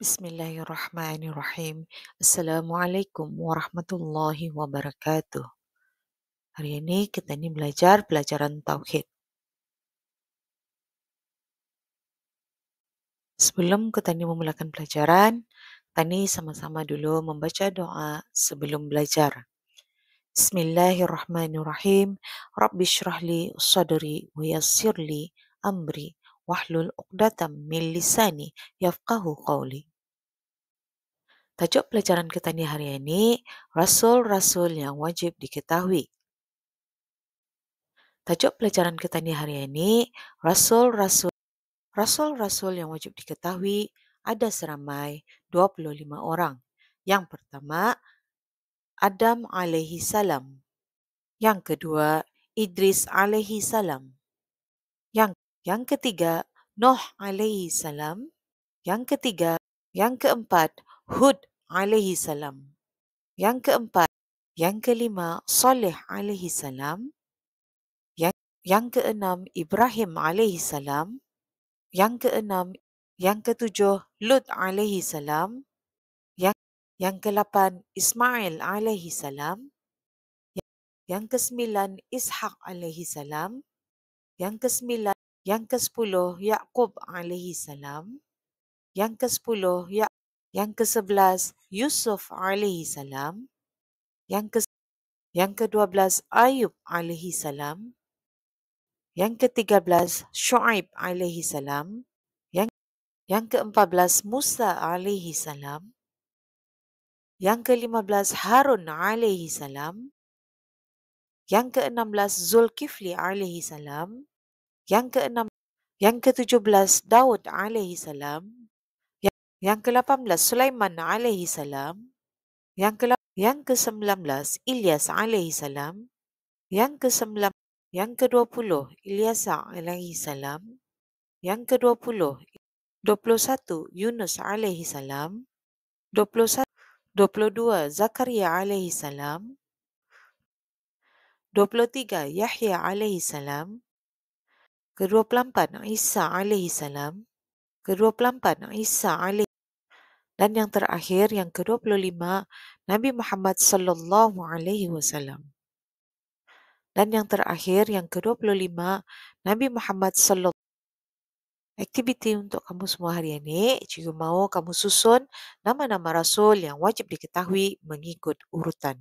Bismillahirrahmanirrahim. Assalamualaikum warahmatullahi wabarakatuh. Hari ini kita ni belajar pelajaran Tauhid. Sebelum kita ni memulakan pelajaran, kita ni sama-sama dulu membaca doa sebelum belajar. Bismillahirrahmanirrahim. Rabbi syrahli sadri wa yassirli amri wahlul uqdatam min lisani yafqahu qawli. Tajuk pelajaran kita ni hari ini, Rasul-Rasul yang wajib diketahui. Tajuk pelajaran kita ni hari ini, Rasul-Rasul yang wajib diketahui ada seramai 25 orang. Yang pertama, Adam alaihi salam. Yang kedua, Idris alaihi salam. Yang ketiga, Nuh alaihi salam. Yang keempat, Hud alaihi salam. Yang kelima, Saleh alaihi salam. Yang keenam, Ibrahim alaihi salam. Yang ketujuh, Lut alaihi salam. Yang ke-8, Ismail alaihi salam. Yang ke-9, Ishaq alaihi salam. Yang ke-10, Yaqub alaihi salam. Yang ke-11, Yusuf alaihi salam. Yang ke-12, Ayub alaihi salam. Yang ke-13, Shu'aib alaihi salam. Yang ke-14, Musa alaihi salam. Yang ke-15, Harun alaihi salam. Yang ke-16, Zulkifli alaihi salam. Yang ke-17, Daud alaihi salam. Yang ke-18, Sulaiman alaihi salam. Yang ke-19, Ilyas alaihi salam. Yang ke-20, Ilyasa alaihi salam. Yang ke-21, Yunus alaihi salam. 22, Zakaria alaihi salam. 23, Yahya alaihi salam. Ke-24, Isa alaihi salam. Dan yang terakhir, yang ke-25, Nabi Muhammad sallallahu alaihi wasallam. Dan yang terakhir, yang ke-25, Nabi Muhammad sallallahu. Aktiviti untuk kamu semua hari ini, cikgu mahu kamu susun nama-nama Rasul yang wajib diketahui mengikut urutan.